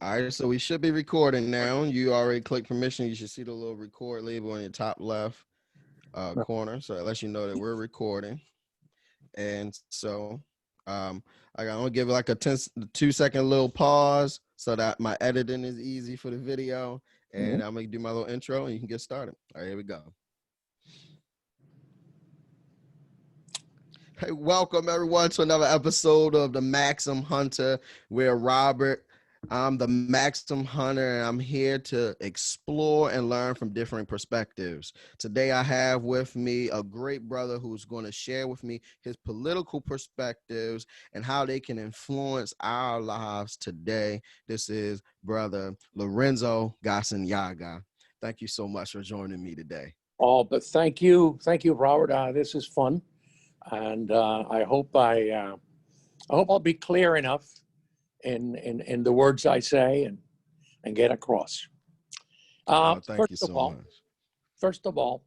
All right, so we should be recording now. You already clicked permission. You should see the little record label in your top left corner. So it lets you know that we're recording. And so I'm gonna give like a 2-second little pause so that my editing is easy for the video. And I'm gonna do my little intro and you can get started. All right, here we go. Hey, welcome everyone to another episode of the Maxim Hunter. We're Robert. I'm the Maxim Hunter, and I'm here to explore and learn from different perspectives. Today, I have with me a great brother who's going to share with me his political perspectives and how they can influence our lives today. This is Brother Lorenzo Gasanyaga. Thank you so much for joining me today. Oh, but thank you, Robert. This is fun, and I hope I'll be clear enough in the words I say and get across. Thank you so much. First of all,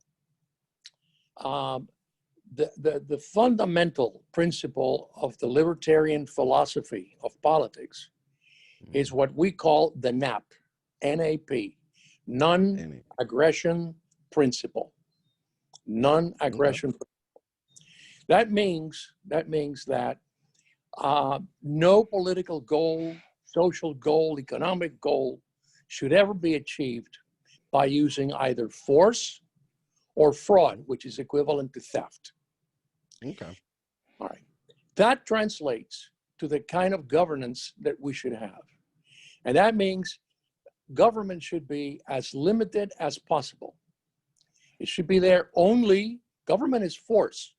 the fundamental principle of the libertarian philosophy of politics is what we call the NAP, N-A-P, non-aggression principle. Non-aggression. Okay. That means that no political goal, social goal, economic goal should ever be achieved by using either force or fraud, which is equivalent to theft. Okay. All right. That translates to the kind of governance that we should have. And that means government should be as limited as possible. It should be there only, government is force.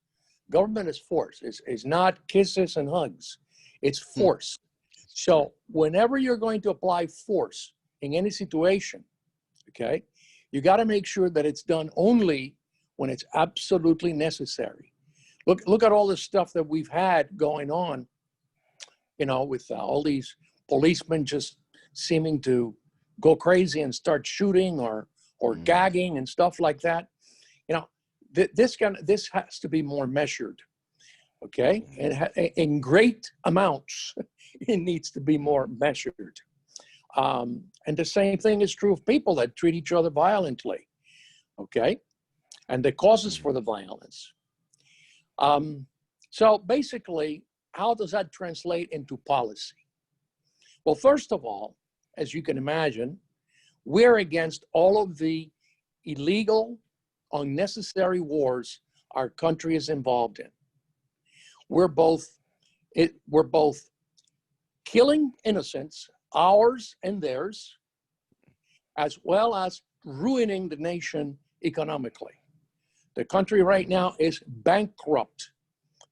Government is force. It's not kisses and hugs. It's force. So whenever you're going to apply force in any situation, okay, you got to make sure that it's done only when it's absolutely necessary. Look at all the stuff that we've had going on, you know, with all these policemen just seeming to go crazy and start shooting or gagging and stuff like that. You know, this has to be more measured, okay? And in great amounts, it needs to be more measured. And the same thing is true of people that treat each other violently, okay? And the causes for the violence. So basically, how does that translate into policy? Well, first of all, as you can imagine, we're against all of the illegal, unnecessary wars our country is involved in. We're both killing innocents, ours and theirs, as well as ruining the nation economically. The country right now is bankrupt.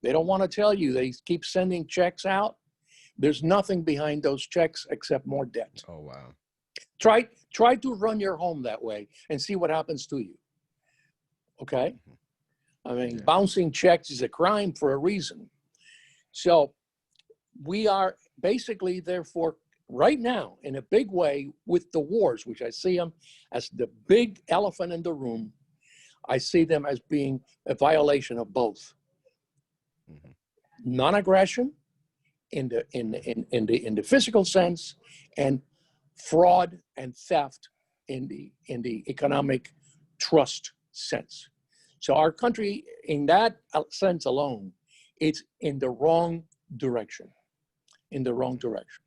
They don't want to tell you. They keep sending checks out. There's nothing behind those checks except more debt. Oh, wow. Try to run your home that way and see what happens to you. Okay? I mean, bouncing checks is a crime for a reason. So we are basically, therefore, right now, in a big way, with the wars, which I see them as the big elephant in the room, I see them as being a violation of both. Non-aggression in the physical sense, and fraud and theft in the economic trust sense. So our country, in that sense alone, it's in the wrong direction. In the wrong direction.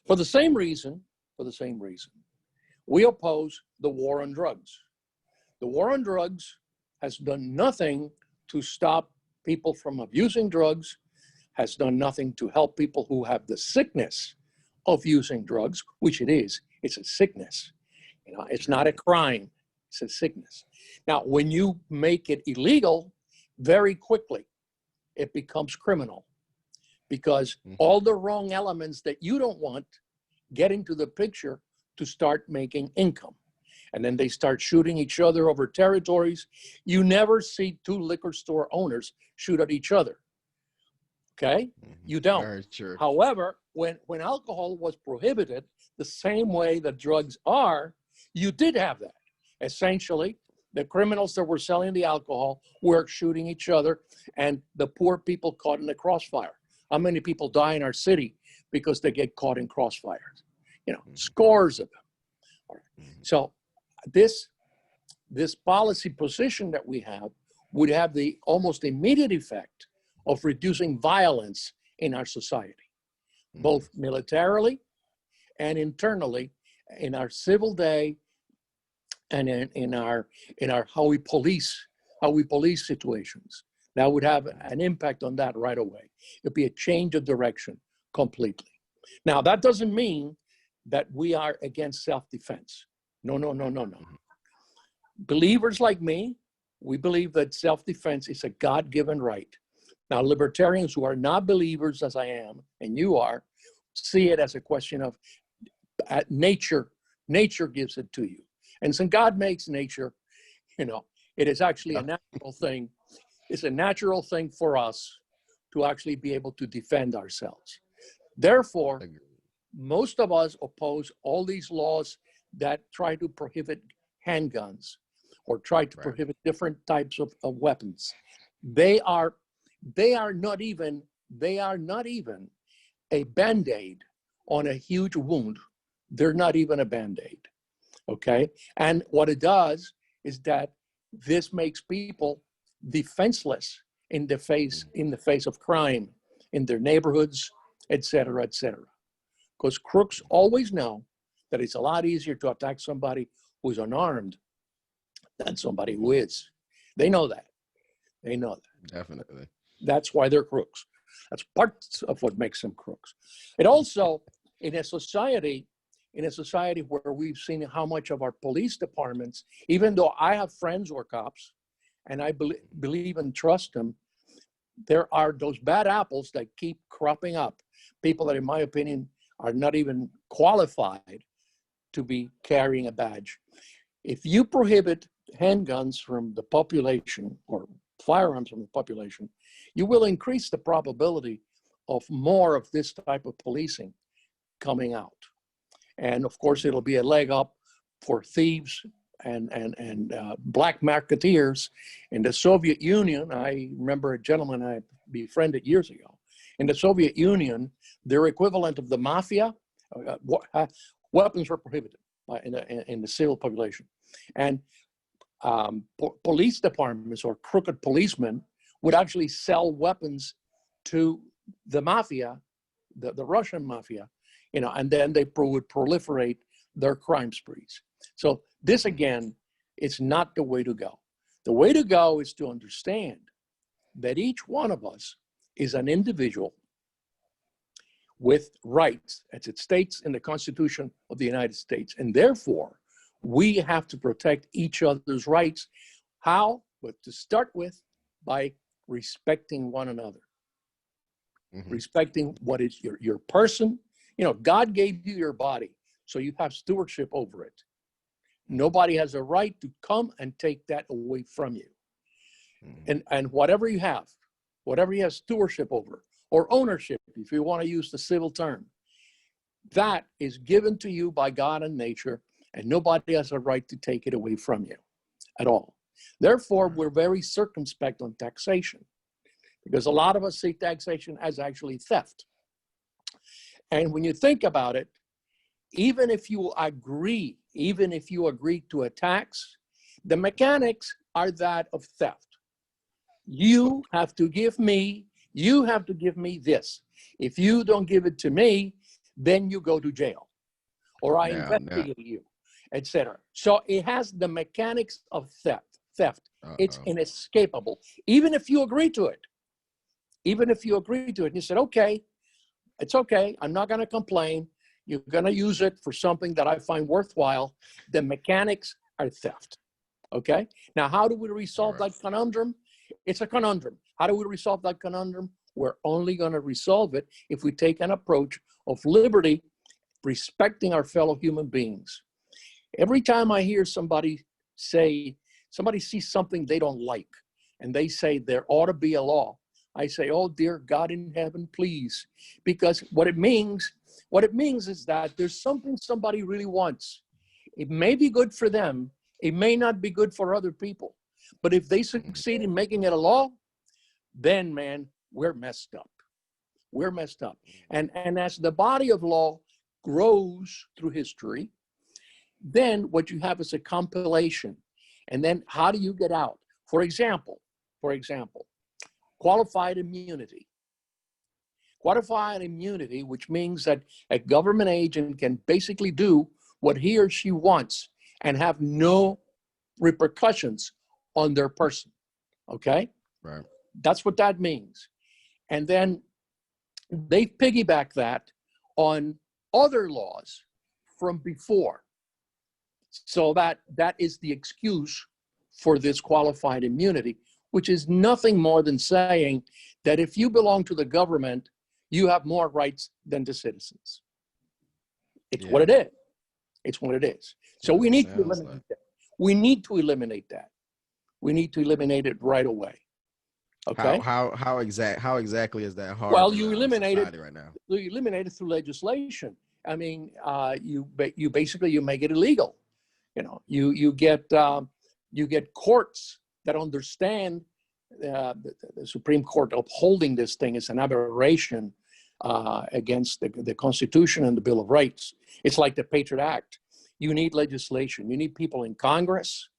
For the same reason, we oppose the war on drugs. The war on drugs has done nothing to stop people from abusing drugs, has done nothing to help people who have the sickness of using drugs, which it is. It's a sickness. You know, it's not a crime. It's a sickness. Now, when you make it illegal, very quickly, it becomes criminal, because all the wrong elements that you don't want get into the picture to start making income. And then they start shooting each other over territories. You never see two liquor store owners shoot at each other. Okay? You don't. Very true. However, when alcohol was prohibited the same way that drugs are, you did have that. Essentially, The criminals that were selling the alcohol were shooting each other, and the poor people caught in the crossfire. How many people die in our city because they get caught in crossfires? You know, scores of them. So this policy position that we have would have the almost immediate effect of reducing violence in our society, both militarily and internally, in our civil day, and in our how we police situations. That would have an impact on that right away. It'd be a change of direction completely. Now, that doesn't mean that we are against self-defense. No, no, no, no, no. Believers like me, we believe that self-defense is a God-given right. Now, libertarians who are not believers, as I am, and you are, see it as a question of nature. Nature gives it to you. And since God makes nature, you know, it is actually a natural thing. It's a natural thing for us to actually be able to defend ourselves. Therefore, most of us oppose all these laws that try to prohibit handguns or try to prohibit different types of weapons. They are not even a Band-Aid on a huge wound. They're not even a Band-Aid. Okay, and what it does is that this makes people defenseless in the face of crime in their neighborhoods, et cetera, et cetera. Because crooks always know that it's a lot easier to attack somebody who's unarmed than somebody who is. They know that. They know that. Definitely. That's why they're crooks. That's part of what makes them crooks. It also, in a society where we've seen how much of our police departments, even though I have friends who are cops and I believe and trust them, there are those bad apples that keep cropping up. People that, in my opinion, are not even qualified to be carrying a badge. If you prohibit handguns from the population or firearms from the population, you will increase the probability of more of this type of policing coming out. And of course, it'll be a leg up for thieves and black marketeers. In the Soviet Union, I remember a gentleman I befriended years ago. In the Soviet Union, their equivalent of the mafia, weapons were prohibited in the civil population. And police departments or crooked policemen would actually sell weapons to the mafia, the Russian mafia, you know, and then they would proliferate their crime sprees. So this, again, is not the way to go. The way to go is to understand that each one of us is an individual with rights, as it states in the Constitution of the United States. And therefore, we have to protect each other's rights. How? But to start with, by respecting one another. Respecting what is your person. You know, God gave you your body, so you have stewardship over it. Nobody has a right to come and take that away from you. And whatever you have stewardship over, or ownership, if you want to use the civil term, that is given to you by God and nature, and nobody has a right to take it away from you at all. Therefore, we're very circumspect on taxation, because a lot of us see taxation as actually theft. And when you think about it, even if you agree to a tax, the mechanics are that of theft. You have to give me this. If you don't give it to me, then you go to jail, or I investigate you, etc. So it has the mechanics of theft. It's inescapable. Even if you agree to it, and you said, okay, it's okay, I'm not going to complain. You're going to use it for something that I find worthwhile. The mechanics are theft. Okay? Now, how do we resolve that conundrum? It's a conundrum. How do we resolve that conundrum? We're only going to resolve it if we take an approach of liberty, respecting our fellow human beings. Every time I hear somebody sees something they don't like, and they say there ought to be a law, I say, oh, dear God in heaven, please. Because what it means is that there's something somebody really wants. It may be good for them. It may not be good for other people, but if they succeed in making it a law, then, man, we're messed up. We're messed up. And as the body of law grows through history, then what you have is a compilation. And then how do you get out? For example, qualified immunity. Qualified immunity, which means that a government agent can basically do what he or she wants and have no repercussions on their person. Okay? Right. That's what that means. And then they piggyback that on other laws from before. So that is the excuse for this qualified immunity, which is nothing more than saying that if you belong to the government, you have more rights than the citizens. It's what it is. It's what it is. So we need to eliminate that. We need to eliminate that. We need to eliminate it right away. Okay. How exactly is that hard? Well, you eliminate it right now. You eliminate it through legislation. I mean, you basically make it illegal. You know, you get courts that understand the Supreme Court upholding this thing is an aberration against the Constitution and the Bill of Rights. It's like the Patriot Act. You need legislation. You need people in Congress.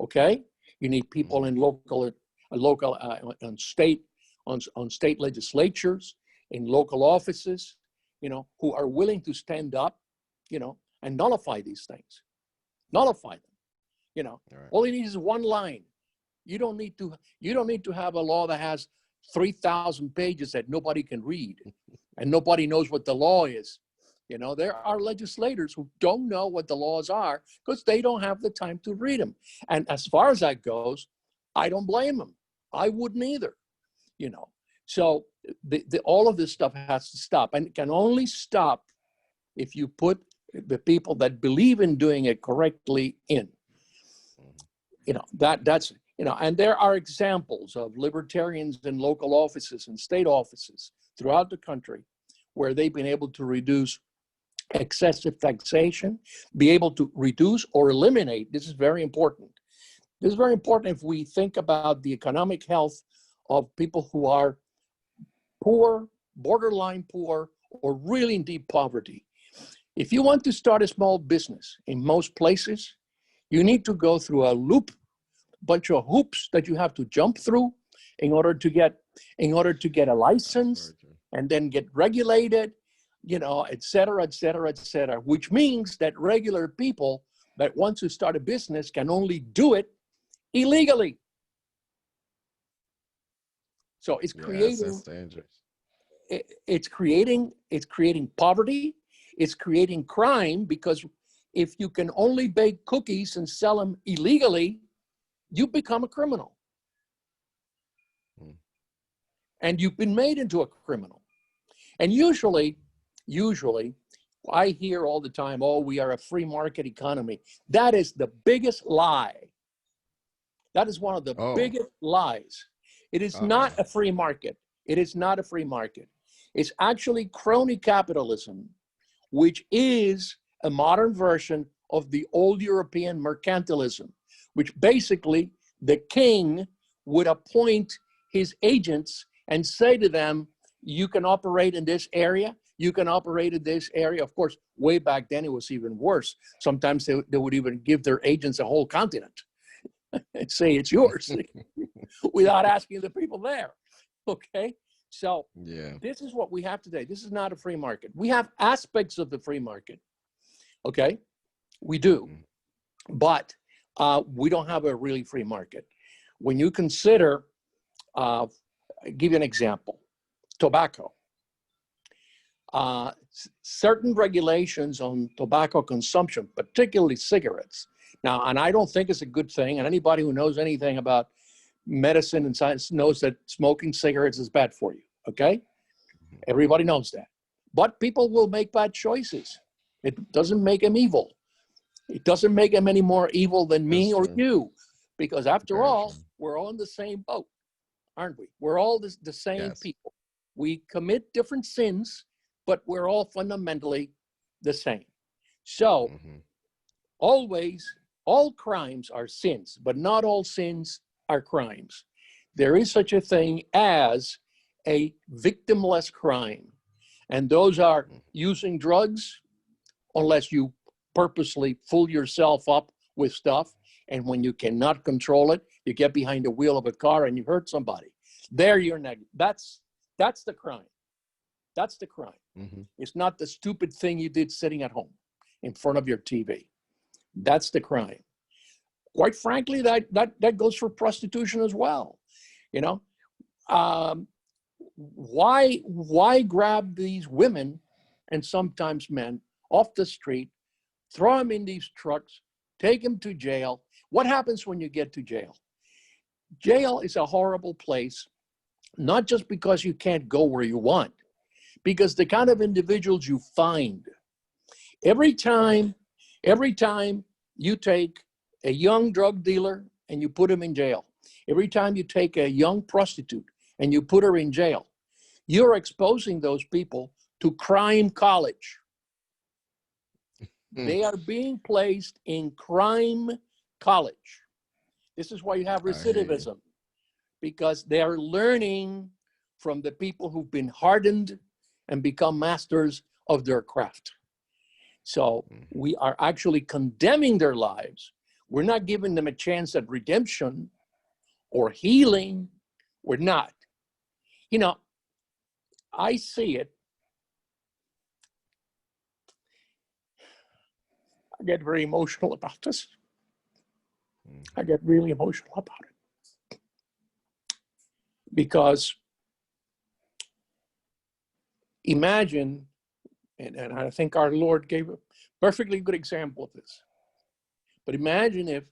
Okay. You need people in local on state legislatures, in local offices, you know, who are willing to stand up, you know, and nullify these things. Nullify them. You know, all you need is one line. You don't need to have a law that has 3,000 pages that nobody can read and nobody knows what the law is. You know, there are legislators who don't know what the laws are because they don't have the time to read them. And as far as that goes, I don't blame them. I wouldn't either, you know. So all of this stuff has to stop, and it can only stop if you put the people that believe in doing it correctly in. You know, that's, you know, and there are examples of libertarians in local offices and state offices throughout the country where they've been able to reduce excessive taxation, be able to reduce or eliminate. This is very important. This is very important if we think about the economic health of people who are poor, borderline poor, or really in deep poverty. If you want to start a small business in most places, you need to go through a bunch of hoops that you have to jump through in order to get a license and then get regulated, you know, et cetera, et cetera, et cetera, which means that regular people that want to start a business can only do it illegally. So it's creating, that's dangerous. it's creating poverty. It's creating crime, because if you can only bake cookies and sell them illegally, you become a criminal. And you've been made into a criminal. And usually, I hear all the time, oh, we are a free market economy. That is the biggest lie. That is one of the biggest lies. It is not a free market. It is not a free market. It's actually crony capitalism, which is a modern version of the old European mercantilism, which basically the king would appoint his agents and say to them, you can operate in this area, you can operate in this area. Of course, way back then it was even worse. Sometimes they would even give their agents a whole continent and say it's yours without asking the people there. Okay, so this is what we have today. This is not a free market. We have aspects of the free market. Okay, we do, but we don't have a really free market. When you consider, I'll give you an example, tobacco. Certain regulations on tobacco consumption, particularly cigarettes. Now, and I don't think it's a good thing, and anybody who knows anything about medicine and science knows that smoking cigarettes is bad for you, okay? Everybody knows that. But people will make bad choices. It doesn't make them evil. It doesn't make them any more evil than me or you, because after all, we're all in the same boat, aren't we? We're all the same people. We commit different sins, but we're all fundamentally the same. So always all crimes are sins, but not all sins are crimes. There is such a thing as a victimless crime. And those are using drugs, unless you purposely fool yourself up with stuff. And when you cannot control it, you get behind the wheel of a car and you hurt somebody. There you're negative. That's the crime. That's the crime. Mm-hmm. It's not the stupid thing you did sitting at home in front of your TV. That's the crime. Quite frankly, that goes for prostitution as well. You know, why grab these women and sometimes men off the street, throw them in these trucks, take them to jail? What happens when you get to jail? Jail is a horrible place, not just because you can't go where you want, because the kind of individuals you find, every time you take a young drug dealer and you put him in jail, every time you take a young prostitute and you put her in jail, you're exposing those people to crime college. They are being placed in crime college. This is why you have recidivism, because they're learning from the people who've been hardened and become masters of their craft. So we are actually condemning their lives. We're not giving them a chance at redemption or healing. We're not. You know, I see it. I get very emotional about this. I get really emotional about it. Because imagine, and I think our Lord gave a perfectly good example of this, but imagine if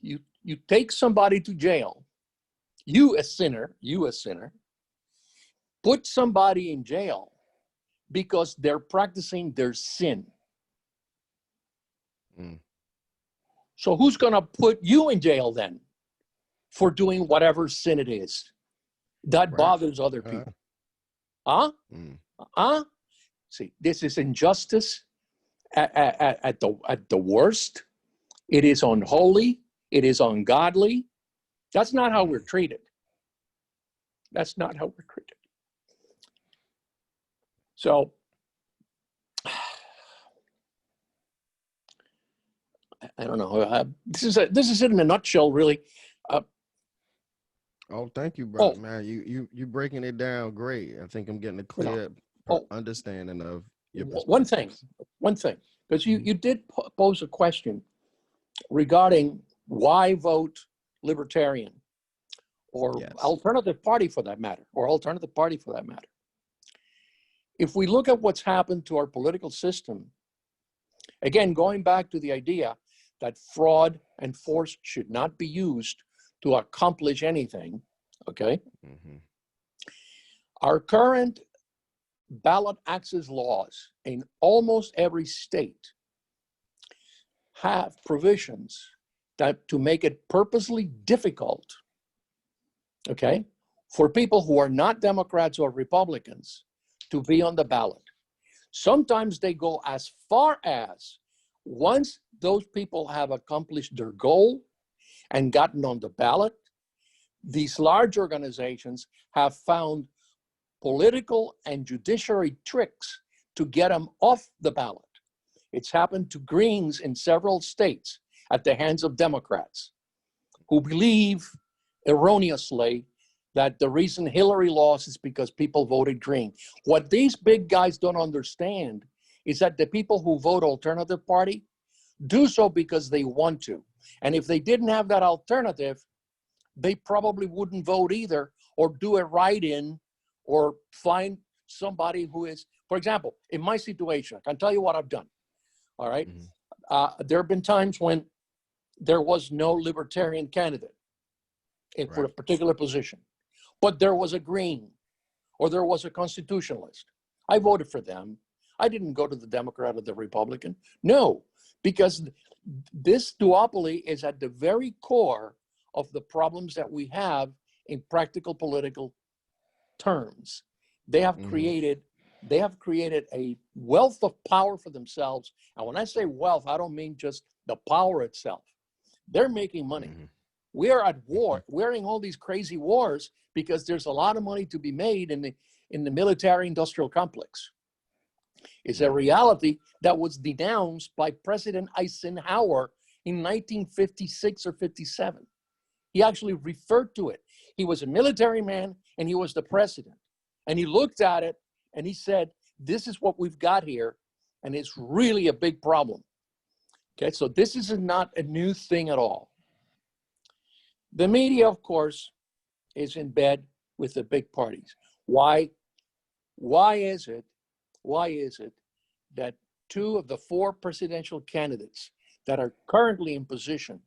you take somebody to jail, you a sinner, put somebody in jail because they're practicing their sin. So who's going to put you in jail then for doing whatever sin it is that bothers other people? See, this is injustice at the worst. It is unholy. It is ungodly. That's not how we're treated. That's not how we're treated. So I don't know. This is it in a nutshell, really. Oh, thank you, bro, man. You breaking it down great. I think I'm getting a clear understanding of your perspective. One thing, because you did pose a question regarding why vote Libertarian or alternative party for that matter. If we look at what's happened to our political system, again, going back to the idea that fraud and force should not be used to accomplish anything, okay? Our current ballot access laws in almost every state have provisions that to make it purposely difficult, okay, for people who are not Democrats or Republicans to be on the ballot. Sometimes they go as far as, once those people have accomplished their goal and gotten on the ballot, these large organizations have found political and judiciary tricks to get them off the ballot. It's happened to Greens in several states at the hands of Democrats who believe erroneously that the reason Hillary lost is because people voted Green. What these big guys don't understand is that the people who vote alternative party do so because they want to. And if they didn't have that alternative, they probably wouldn't vote either, or do a write-in, or find somebody who is, for example, in my situation, I can tell you what I've done, all right? There have been times when there was no Libertarian candidate for a particular position, but there was a Green, or there was a Constitutionalist. I voted for them. I didn't go to the Democrat or the Republican. No, because this duopoly is at the very core of the problems that we have in practical political terms. They have created they have created a wealth of power for themselves. And when I say wealth, I don't mean just the power itself. They're making money. Mm-hmm. We are at war. We're in all these crazy wars because there's a lot of money to be made in the military industrial complex. It's a reality that was denounced by President Eisenhower in 1956 or 57. He actually referred to it. He was a military man and he was the president. And he looked at it and he said, this is what we've got here. And it's really a big problem. Okay, so this is not a new thing at all. The media, of course, is in bed with the big parties. Why is it that 2 of the 4 presidential candidates that are currently in position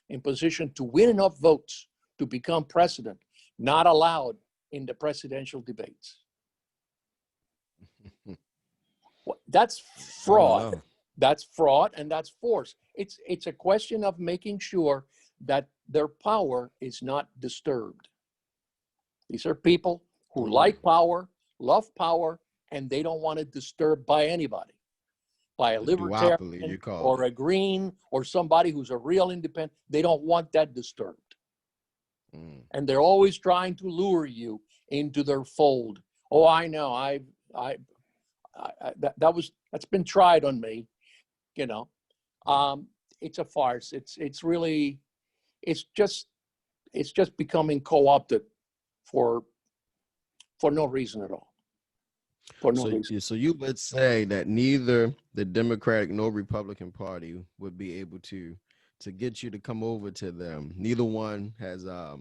to win enough votes to become president, not allowed in the presidential debates? That's fraud. That's fraud and that's force. It's a question of making sure that their power is not disturbed. These are people who like power, love power, and they don't want it disturbed by anybody, by a libertarian or a green or somebody who's a real independent. They don't want that disturbed. And they're always trying to lure you into their fold. Oh, I know. That's been tried on me. You know, it's a farce. It's really, it's just becoming co-opted for no reason at all. For no reason. So you would say that neither the Democratic nor Republican Party would be able to get you to come over to them. Neither one has a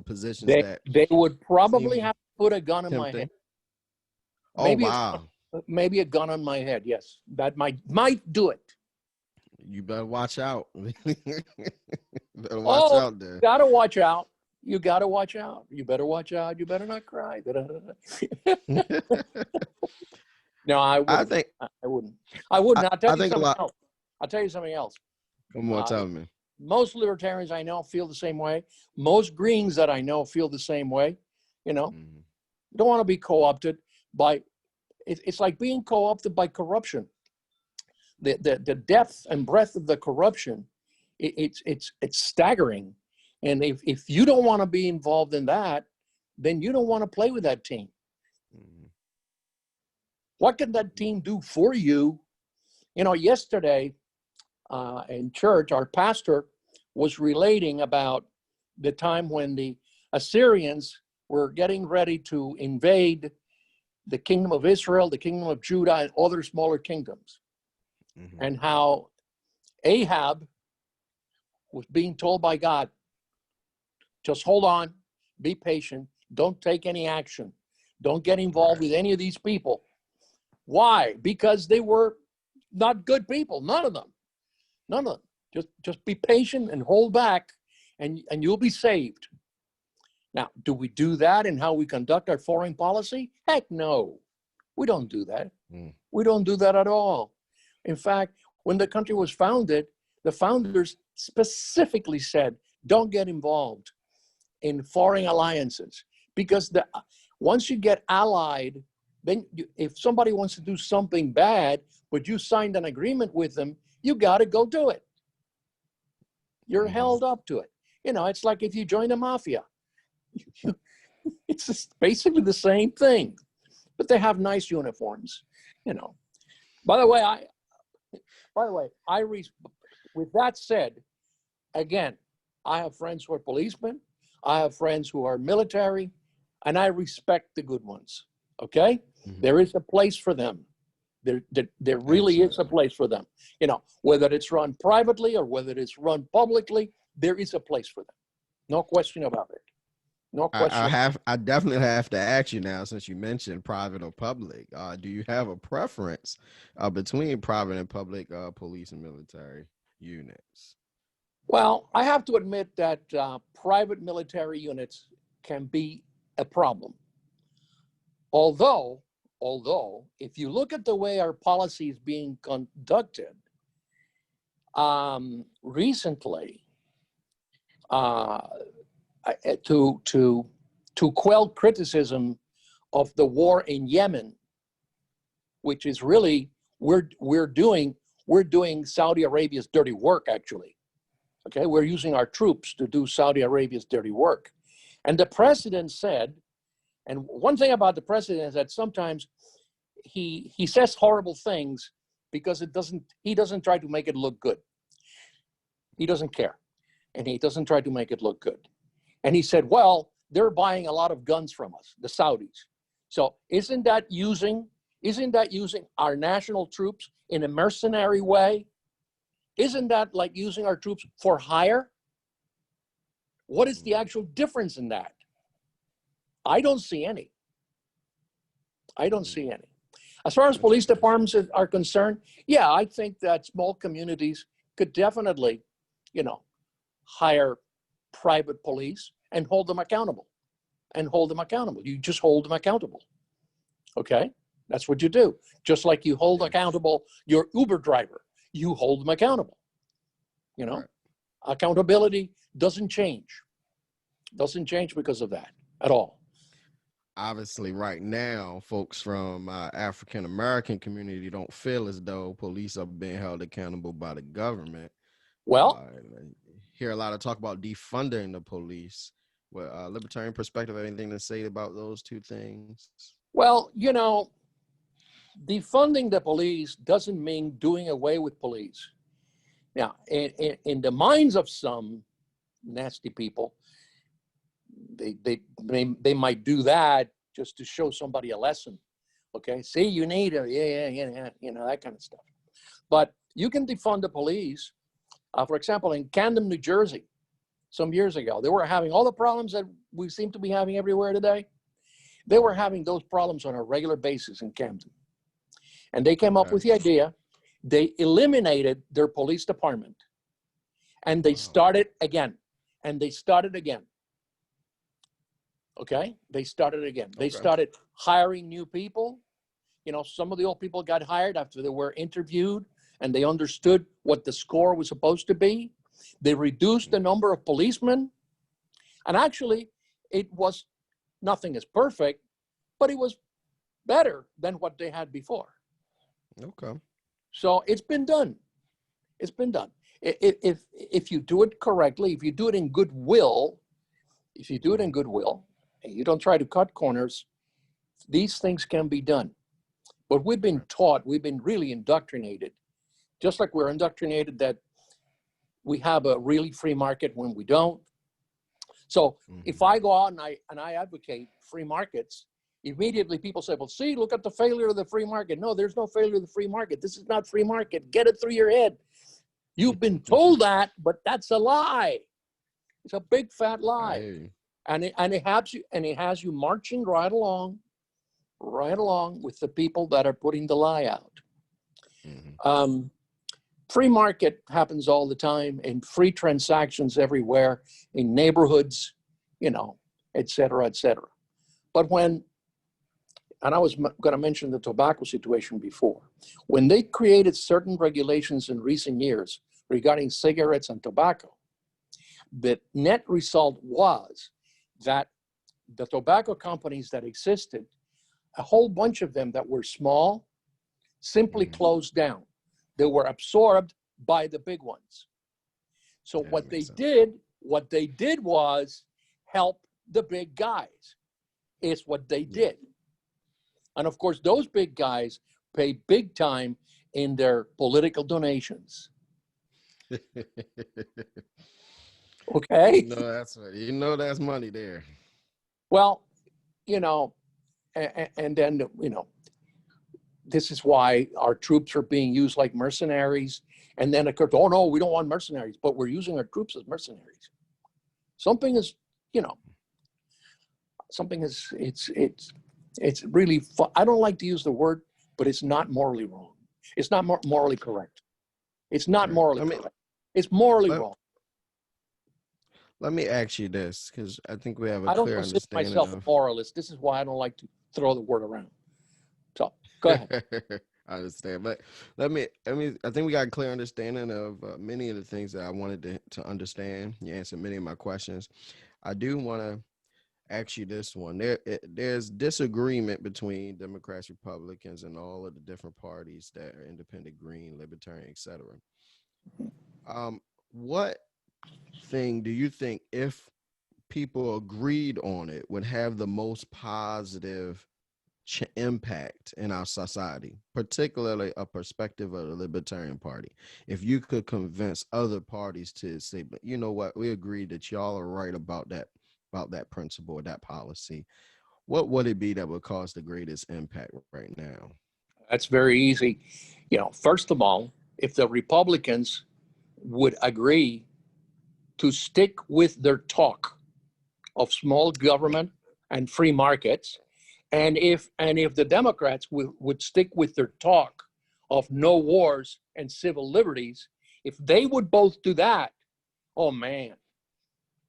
position that they would probably have to put a gun in my head. Maybe maybe a gun on my head. Yes, that might do it. You better watch out. Better watch out there. Gotta watch out. You gotta watch out. You better watch out. You better not cry. No, I wouldn't. I'll tell you something else. I'll tell you something else. Come on, tell me. Most libertarians I know feel the same way. Most Greens that I know feel the same way. You know, you don't want to be co-opted by. It's like being co-opted by corruption. The depth and breadth of the corruption, it's staggering. And if you don't want to be involved in that, then you don't want to play with that team. What can that team do for you? You know, yesterday in church, our pastor was relating about the time when the Assyrians were getting ready to invade the kingdom of Israel, the kingdom of Judah, and other smaller kingdoms. And how Ahab was being told by God, just hold on, be patient, don't take any action, don't get involved with any of these people. Why? Because they were not good people, none of them. Just be patient and hold back, and you'll be saved. Now, do we do that in how we conduct our foreign policy? Heck no, we don't do that. We don't do that at all. In fact, when the country was founded, the founders specifically said, don't get involved in foreign alliances, because once you get allied, then if somebody wants to do something bad, but you signed an agreement with them, you got to go do it. You're held up to it. You know, it's like if you join the mafia. It's just basically the same thing, but they have nice uniforms, you know. By the way, with that said, again, I have friends who are policemen, I have friends who are military, and I respect the good ones, okay? There is a place for them. There really is a place for them. You know, whether it's run privately or whether it's run publicly, there is a place for them. No question about it. No question. I definitely have to ask you now, since you mentioned private or public. Do you have a preference between private and public police and military units? Well, I have to admit that private military units can be a problem. Although, if you look at the way our policy is being conducted, recently, to quell criticism of the war in Yemen, which is really we're doing Saudi Arabia's dirty work, actually. Okay, we're using our troops to do Saudi Arabia's dirty work. And the president said, and one thing about the president is that sometimes he says horrible things because he doesn't try to make it look good. He doesn't care, and he doesn't try to make it look good. And he said, well, they're buying a lot of guns from us, the Saudis. So isn't that using our national troops in a mercenary way? Isn't that like using our troops for hire? What is the actual difference in that? I don't see any. I don't see any. As far as police departments are concerned, yeah, I think that small communities could definitely, hire private police and hold them accountable. You just hold them accountable. Okay? That's what you do. Just like you hold accountable your Uber driver, you hold them accountable. Right. Accountability doesn't change. Doesn't change because of that at all. Obviously, right now, folks from African American community don't feel as though police are being held accountable by the government. Well, hear a lot of talk about defunding the police. Well, libertarian perspective, anything to say about those two things? Well, defunding the police doesn't mean doing away with police. Now, in the minds of some nasty people, they might do that just to show somebody a lesson. Okay, see, you need that kind of stuff. But you can defund the police. For example, in Camden, New Jersey, some years ago, they were having all the problems that we seem to be having everywhere today. They were having those problems on a regular basis in Camden. And they came up with the idea. They eliminated their police department. And they started again. Okay? They started again. They started hiring new people. Some of the old people got hired after they were interviewed and they understood what the score was supposed to be. They reduced the number of policemen. And actually, nothing is perfect, but it was better than what they had before. Okay. So it's been done. It's been done. If you do it correctly, if you do it in goodwill, and you don't try to cut corners, these things can be done. But we've been really indoctrinated, just like we're indoctrinated that we have a really free market when we don't. So if I go out and I advocate free markets, immediately people say, well, see, look at the failure of the free market. No, there's no failure of the free market. This is not free market. Get it through your head. You've been told that, but that's a lie. It's a big fat lie. And it has you marching right along with the people that are putting the lie out. Free market happens all the time in free transactions everywhere, in neighborhoods, et cetera, et cetera. But and I was going to mention the tobacco situation before, when they created certain regulations in recent years regarding cigarettes and tobacco, the net result was that the tobacco companies that existed, a whole bunch of them that were small, simply closed down. They were absorbed by the big ones. So what they did was help the big guys. It's what they did. And of course, those big guys pay big time in their political donations. Okay. That's money there. Well, and then, this is why our troops are being used like mercenaries. And then, of course, oh no, we don't want mercenaries, but we're using our troops as mercenaries. It's really, I don't like to use the word, but it's not morally wrong. It's not morally correct. It's not morally correct. It's morally wrong. Let me ask you this, because I think we have a clear understanding. I don't consider myself a moralist. This is why I don't like to throw the word around. So go ahead. I understand, but I think we got a clear understanding of many of the things that I wanted to understand. You answered many of my questions. I do want to ask you this one. There's disagreement between Democrats, Republicans, and all of the different parties that are independent, green, libertarian, etc. What thing do you think, if people agreed on it, would have the most positive impact in our society, particularly a perspective of the Libertarian Party? If you could convince other parties to say, but you know what, we agree that y'all are right about that principle or that policy, what would it be that would cause the greatest impact right now? That's very easy. First of all, if the Republicans would agree to stick with their talk of small government and free markets, and if the Democrats would stick with their talk of no wars and civil liberties, if they would both do that, oh man.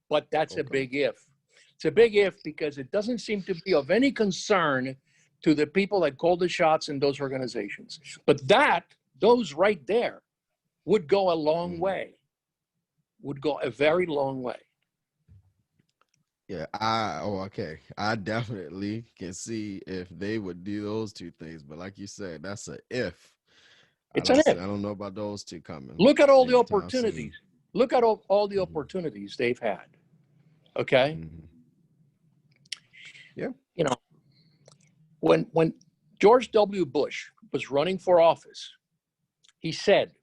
But that's a big if. It's a big if because it doesn't seem to be of any concern to the people that call the shots in those organizations. But those right there would go a long way, would go a very long way. Yeah, okay. I definitely can see if they would do those two things, but like you said, that's a if. It's an if. I don't know about those two coming. Look at all the opportunities. Look at all the opportunities they've had. Okay. Yeah. When George W. Bush was running for office, he said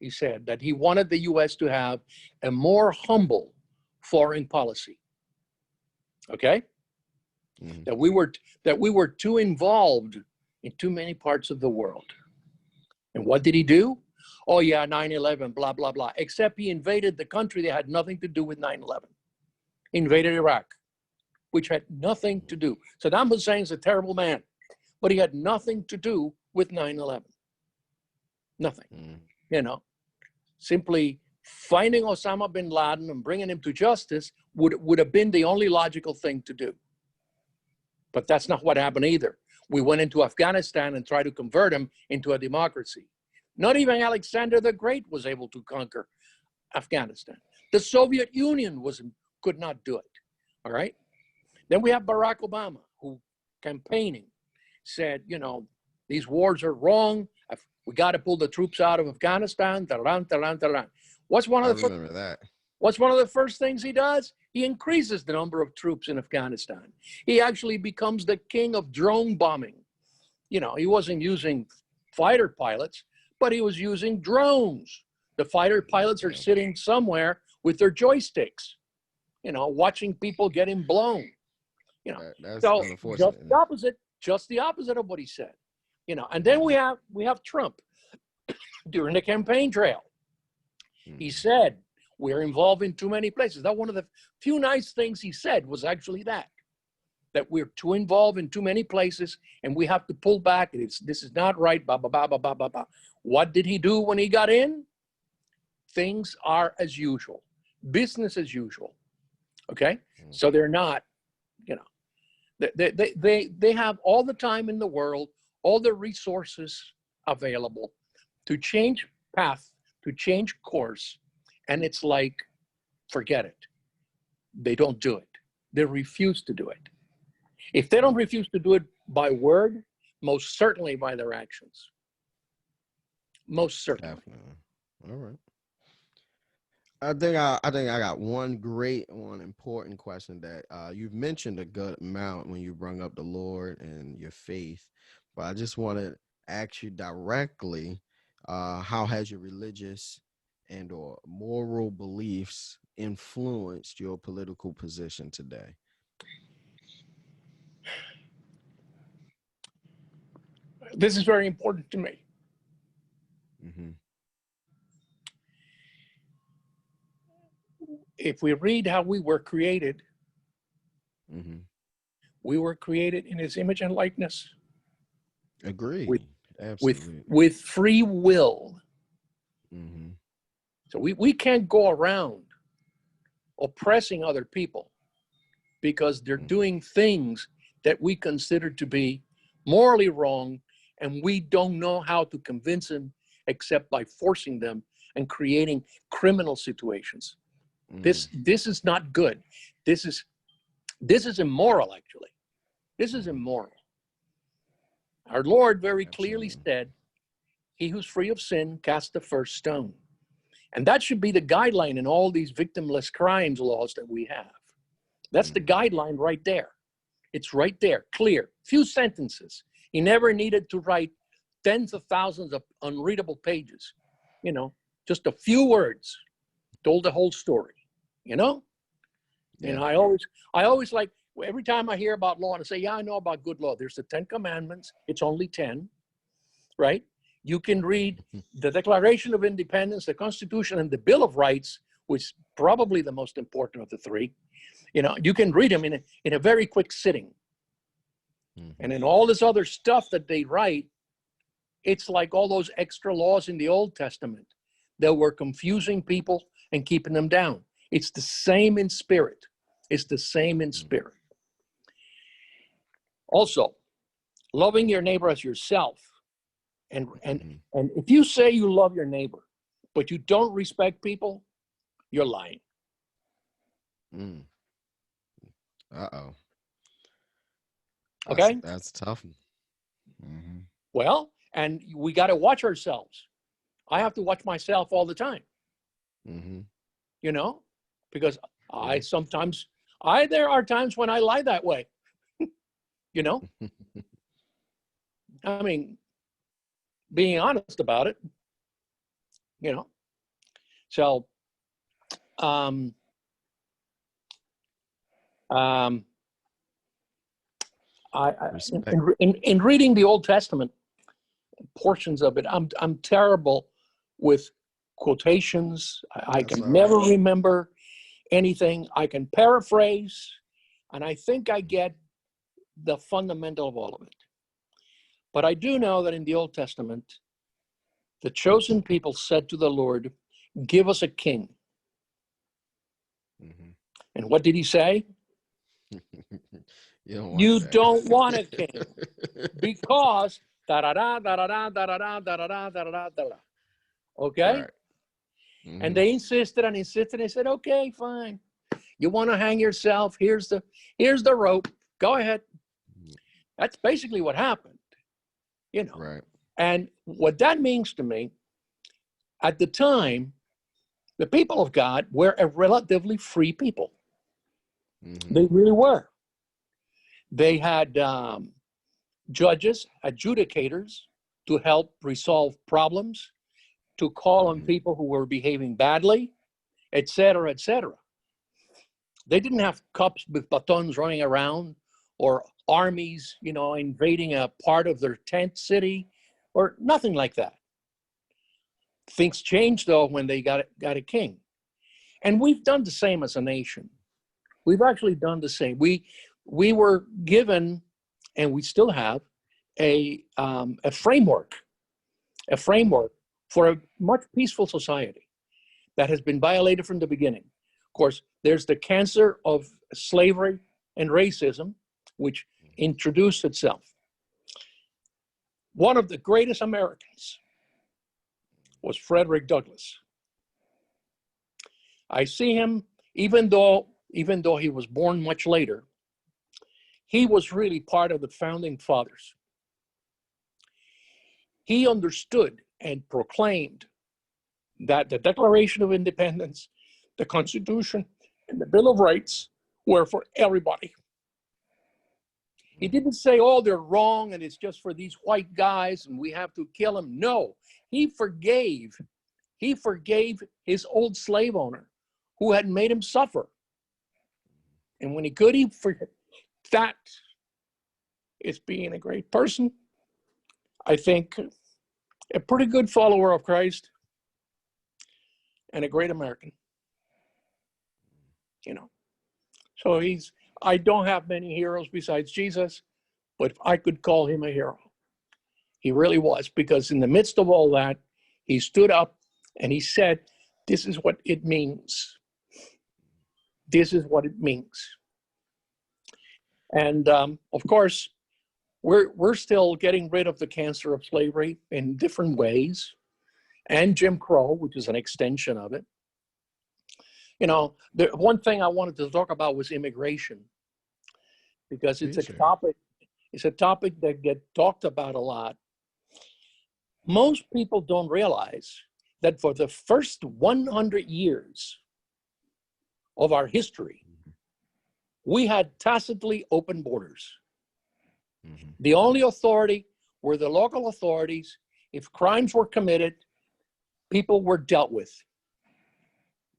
that he wanted the U.S. to have a more humble foreign policy. Okay. That we were too involved in too many parts of the world. And what did he do? Oh yeah, 9/11, blah, blah, blah. Except he invaded the country that had nothing to do with 9/11. Invaded Iraq, which had nothing to do. Saddam Hussein's a terrible man, but he had nothing to do with 9/11. Nothing. Simply finding Osama bin Laden and bringing him to justice would have been the only logical thing to do. But that's not what happened either. We went into Afghanistan and tried to convert him into a democracy. Not even Alexander the Great was able to conquer Afghanistan. The Soviet Union could not do it. All right. Then we have Barack Obama, who campaigning said, these wars are wrong. We got to pull the troops out of Afghanistan. What's one of the first things he does? He increases the number of troops in Afghanistan. He actually becomes the king of drone bombing. He wasn't using fighter pilots, but he was using drones. The fighter pilots are sitting somewhere with their joysticks, watching people getting blown. So just the opposite of what he said. And then we have Trump during the campaign trail. He said, we're involved in too many places. That one of the few nice things he said was actually that we're too involved in too many places and we have to pull back. This is not right, blah, blah, blah, blah, blah, blah, blah. What did he do when he got in? Things are as usual, business as usual. Okay. So they're not, they have all the time in the world, all the resources available to change path, to change course. And it's like, forget it. They don't do it. They refuse to do it. If they don't refuse to do it by word, most certainly by their actions. Most certainly. Definitely. All right. I think I got one important question that you've mentioned a good amount when you brought up the Lord and your faith, but I just want to ask you directly, how has your religious and or moral beliefs influenced your political position today? This is very important to me. If we read how we were created, we were created in his image and likeness. Agree. With free will. So we can't go around oppressing other people because they're doing things that we consider to be morally wrong, and we don't know how to convince them except by forcing them and creating criminal situations. This is not good. This This is immoral, actually. This is immoral. Our Lord very clearly said, he who's free of sin, cast the first stone. And that should be the guideline in all these victimless crimes laws that we have. That's the guideline right there. It's right there, clear. Few sentences. He never needed to write tens of thousands of unreadable pages. You know, just a few words told the whole story, you know? Yeah. And I always like, every time I hear about law, and I say, yeah, I know about good law. There's the 10 Commandments. It's only 10, right? You can read the Declaration of Independence, the Constitution, and the Bill of Rights, which is probably the most important of the three. You know, you can read them in a very quick sitting. And in all this other stuff that they write, it's like all those extra laws in the Old Testament that were confusing people and keeping them down. It's the same in spirit. It's the same in spirit. Also, loving your neighbor as yourself. And if you say you love your neighbor, but you don't respect people, you're lying. Uh-oh. Okay? That's tough. Well, and we got to watch ourselves. I have to watch myself all the time. You know, because there are times when I lie that way. You know, I mean, being honest about it, you know. So, in reading the Old Testament, portions of it, I'm terrible with quotations. I can never remember anything. I can paraphrase, and I think I get the fundamental of all of it. But I do know that in the Old Testament, the chosen people said to the Lord, give us a king. And what did he say? You don't want a king because da-da-da, da-da-da, da-da-da, da-da-da, da-da-da, da-da. Okay? And they insisted and insisted. And they said, okay, fine. You want to hang yourself? Here's the rope. Go ahead. That's basically what happened. You know. Right. And what that means to me, at the time, the people of God were a relatively free people. They really were. They had judges, adjudicators to help resolve problems, to call on people who were behaving badly, etc., etc. They didn't have cops with batons running around or armies, you know, invading a part of their tent city or nothing like that. Things changed, though, when they got a king. And we've done the same as a nation. We've actually done the same. We were given, and we still have, a framework for a much peaceful society that has been violated from the beginning. Of course, there's the cancer of slavery and racism, which introduced itself. One of the greatest Americans was Frederick Douglass. I see him, even though he was born much later, he was really part of the founding fathers. He understood and proclaimed that the Declaration of Independence, the Constitution, and the Bill of Rights were for everybody. He didn't say, oh, they're wrong and it's just for these white guys and we have to kill them. No, he forgave his old slave owner who had made him suffer. And when he could, he forgave. That is being a great person. I think a pretty good follower of Christ and a great American. You know, so I don't have many heroes besides Jesus, but I could call him a hero. He really was, because in the midst of all that, he stood up and he said, this is what it means. This is what it means. And of course, we're still getting rid of the cancer of slavery in different ways, and Jim Crow, which is an extension of it. You know, the one thing I wanted to talk about was immigration. because Please share. it's a topic that gets talked about a lot. Most people don't realize that for the first 100 years of our history, we had tacitly open borders. Mm-hmm. The only authority were the local authorities. If crimes were committed, people were dealt with.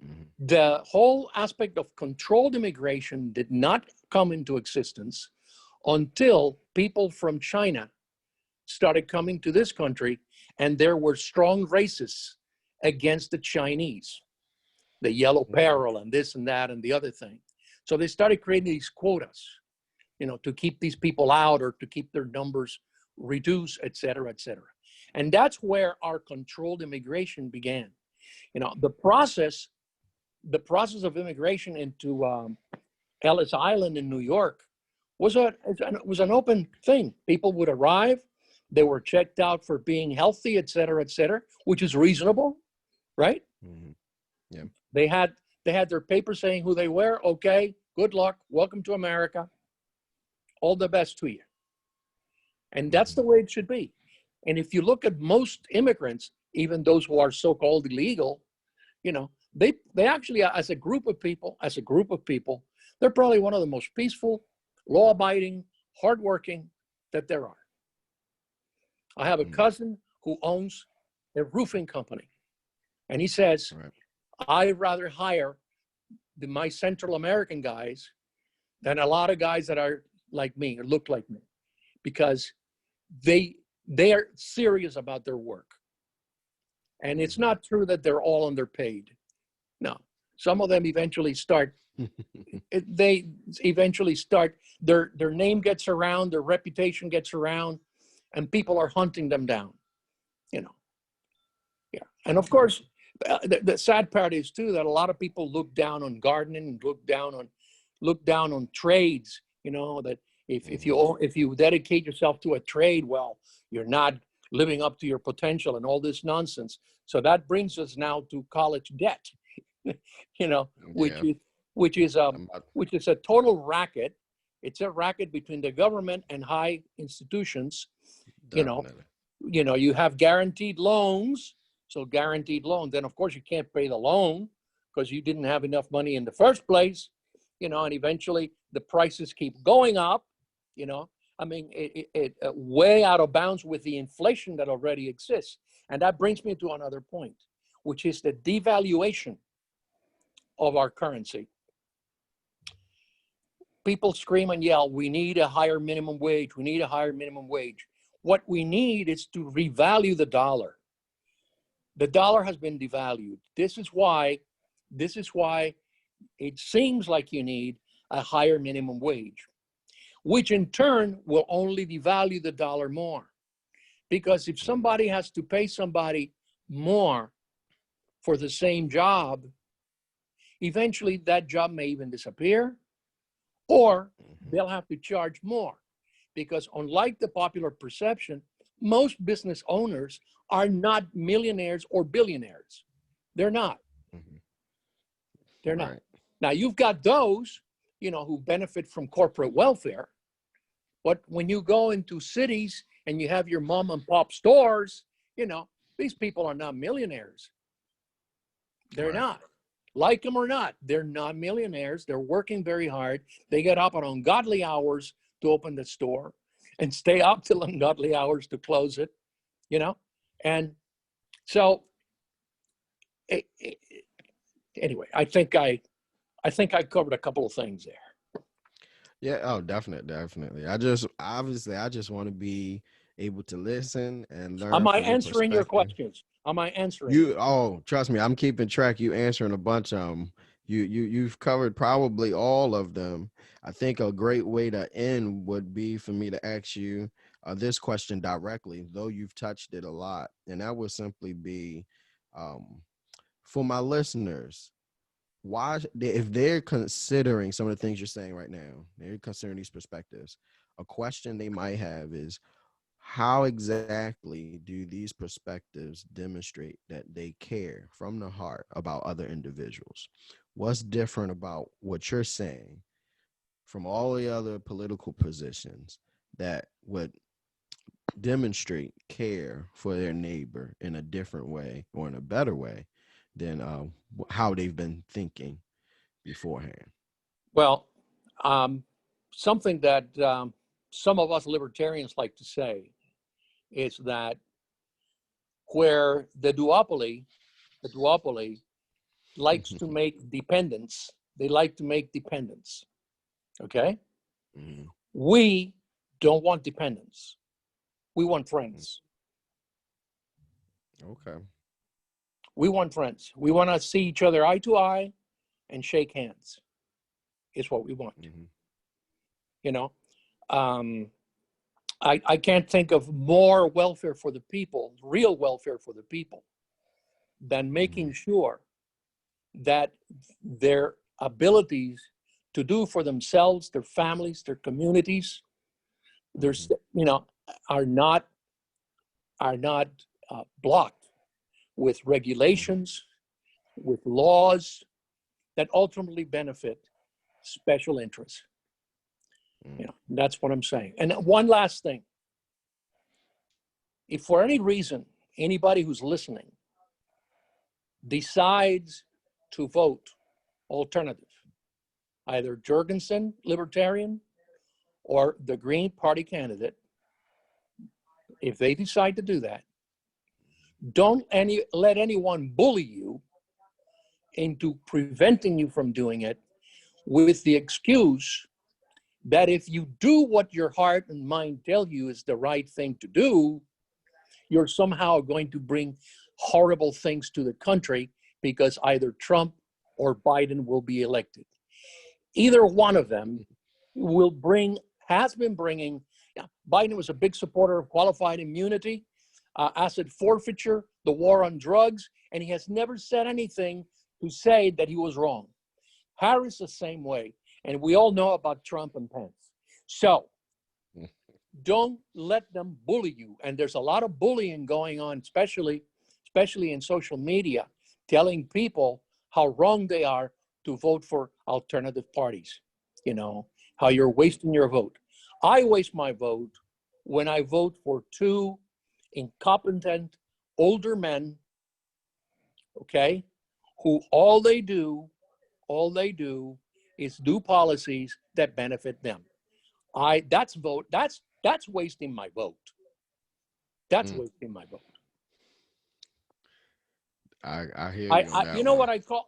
Mm-hmm. The whole aspect of controlled immigration did not come into existence until people from China started coming to this country, and there were strong racists against the Chinese, the yellow peril and this and that and the other thing. So they started creating these quotas, to keep these people out or to keep their numbers reduced, et cetera, et cetera. And that's where our controlled immigration began. The process of immigration into Ellis Island in New York was an open thing. People would arrive, they were checked out for being healthy, et cetera, which is reasonable, right? Mm-hmm. Yeah. They had their paper saying who they were. Okay, good luck, welcome to America, all the best to you. And that's the way it should be. And if you look at most immigrants, even those who are so-called illegal, they actually, as a group of people, they're probably one of the most peaceful, law-abiding, hardworking that there are. I have a cousin who owns a roofing company, and he says, Right. I'd rather hire my Central American guys than a lot of guys that are like me or look like me, because they are serious about their work. And it's not true that they're all underpaid. No, some of them eventually start. They eventually start. Their name gets around, their reputation gets around, and people are hunting them down. Yeah. And of course, the sad part is too that a lot of people look down on gardening and look down on trades. That if you dedicate yourself to a trade, well, you're not living up to your potential and all this nonsense. So that brings us now to college debt. Which Yeah. is I'm about- a total racket. It's a racket between the government and high institutions. You know, Definitely. you have guaranteed loans. So guaranteed loans, then of course you can't pay the loan because you didn't have enough money in the first place. And eventually the prices keep going up. I mean, it way out of bounds with the inflation that already exists. And that brings me to another point, which is the devaluation of our currency. People scream and yell, we need a higher minimum wage. We need a higher minimum wage. What we need is to revalue the dollar. The dollar has been devalued. This is why it seems like you need a higher minimum wage, which in turn will only devalue the dollar more. Because if somebody has to pay somebody more for the same job, eventually that job may even disappear, or they'll have to charge more. Because unlike the popular perception, most business owners are not millionaires or billionaires. They're not. Mm-hmm. They're not. Right. Now, you've got those, who benefit from corporate welfare. But when you go into cities and you have your mom and pop stores, these people are not millionaires. They're Right. not. Like them or not, they're not millionaires. They're working very hard. They get up at ungodly hours to open the store and stay up till ungodly hours to close it, And so, anyway, I think I covered a couple of things there. Yeah. Oh, definitely. I just want to be able to listen and Am learn I from your answering your perspective. questions? Am I answering them? Trust me, I'm keeping track. You answering a bunch of them. You've covered probably all of them. I think a great way to end would be for me to ask you this question directly, though you've touched it a lot, and that would simply be, um, for my listeners, if they're considering some of the things you're saying right now, they're considering these perspectives. A question they might have is, how exactly do these perspectives demonstrate that they care from the heart about other individuals? What's different about what you're saying from all the other political positions that would demonstrate care for their neighbor in a different way or in a better way than how they've been thinking beforehand. Well, um, something that some of us libertarians like to say is that where the duopoly likes to make dependence, they like to make dependence. Okay? Mhm. We don't want dependence. We want friends. Okay. We want friends. We want to see each other eye to eye and shake hands, is what we want. Mm-hmm. You know, um, I can't think of more welfare for the people, real welfare for the people, than Mm-hmm. making sure that their abilities to do for themselves, their families, their communities, Mm-hmm. there's you know are not blocked with regulations, with laws that ultimately benefit special interests. Mm-hmm. That's what I'm saying. And one last thing: if for any reason anybody who's listening decides to vote alternative, either Jurgensen, Libertarian, or the Green Party candidate, if they decide to do that, don't let anyone bully you into preventing you from doing it with the excuse that if you do what your heart and mind tell you is the right thing to do, you're somehow going to bring horrible things to the country because either Trump or Biden will be elected. Either one of them has been bringing, yeah, Biden was a big supporter of qualified immunity, asset forfeiture, the war on drugs, and he has never said anything to say that he was wrong. Harris the same way, and we all know about Trump and Pence. So don't let them bully you. And there's a lot of bullying going on, especially in social media, telling people how wrong they are to vote for alternative parties. How you're wasting your vote. I waste my vote when I vote for two incompetent older men, okay, who all they do is do policies that benefit them. That's wasting my vote. That's Mm. wasting my vote. I hear I, you on I that you know one. what I call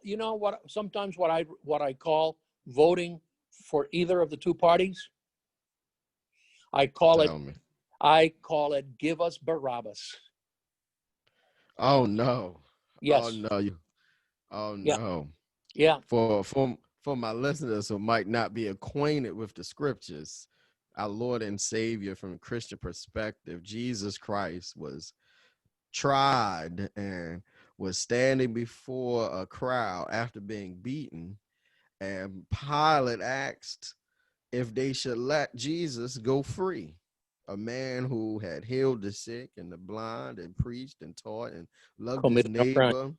sometimes what I call voting for either of the two parties. I call it Tell me. give us Barabbas. Oh no. Oh Yes. no. Oh Yeah. no. Yeah. For my listeners who might not be acquainted with the scriptures, our Lord and Savior from a Christian perspective, Jesus Christ was tried and was standing before a crowd after being beaten, and Pilate asked if they should let Jesus go free. A man who had healed the sick and the blind and preached and taught and loved his Committed a crime. neighbor,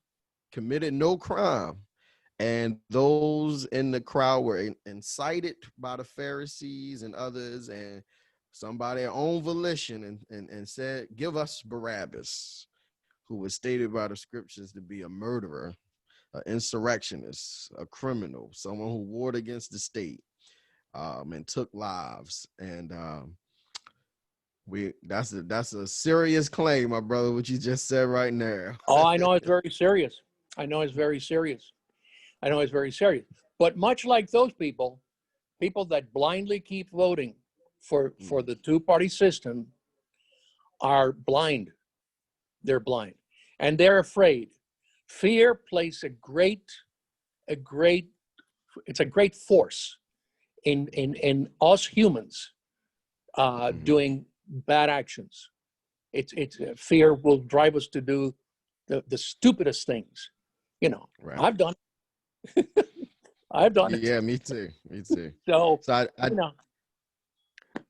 committed no crime. And those in the crowd were incited by the Pharisees and others, and some by their own volition, and said, "Give us Barabbas," who was stated by the scriptures to be a murderer, an insurrectionist, a criminal, someone who warred against the state, and took lives. And that's a serious claim, my brother, what you just said right now. Oh, I know it's very serious. I know it's very serious. I know it's very serious. But much like those people that blindly keep voting for the two-party system are blind. They're blind. And they're afraid. Fear plays a great it's a great force in us humans Mhm. doing bad actions. It's fear will drive us to do the stupidest things. Right. I've done it. I've done it. Yeah, me too. Me too. So, So you know,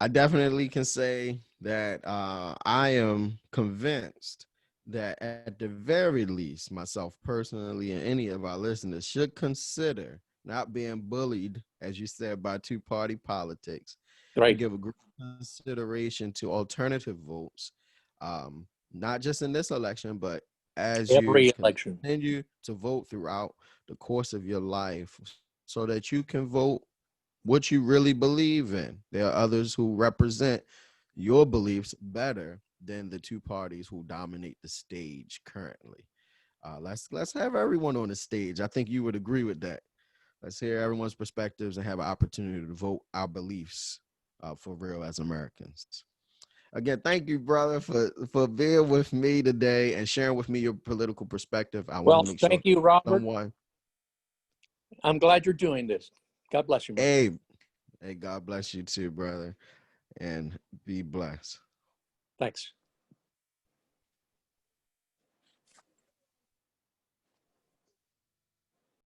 I definitely can say that I am convinced that at the very least, myself personally and any of our listeners should consider not being bullied, as you said, by two-party politics, and Right. give a great consideration to alternative votes, not just in this election, but as you Every election. continue to vote throughout the course of your life, so that you can vote what you really believe in. There are others who represent your beliefs better than the two parties who dominate the stage currently. Let's have everyone on the stage. I think you would agree with that. Let's hear everyone's perspectives and have an opportunity to vote our beliefs for real as Americans. Again, thank you, brother, for being with me today and sharing with me your political perspective. I want Well, to make thank sure you, Robert. someone, I'm glad you're doing this. God bless you, man. hey, hey, God bless you too, brother, and be blessed. Thanks.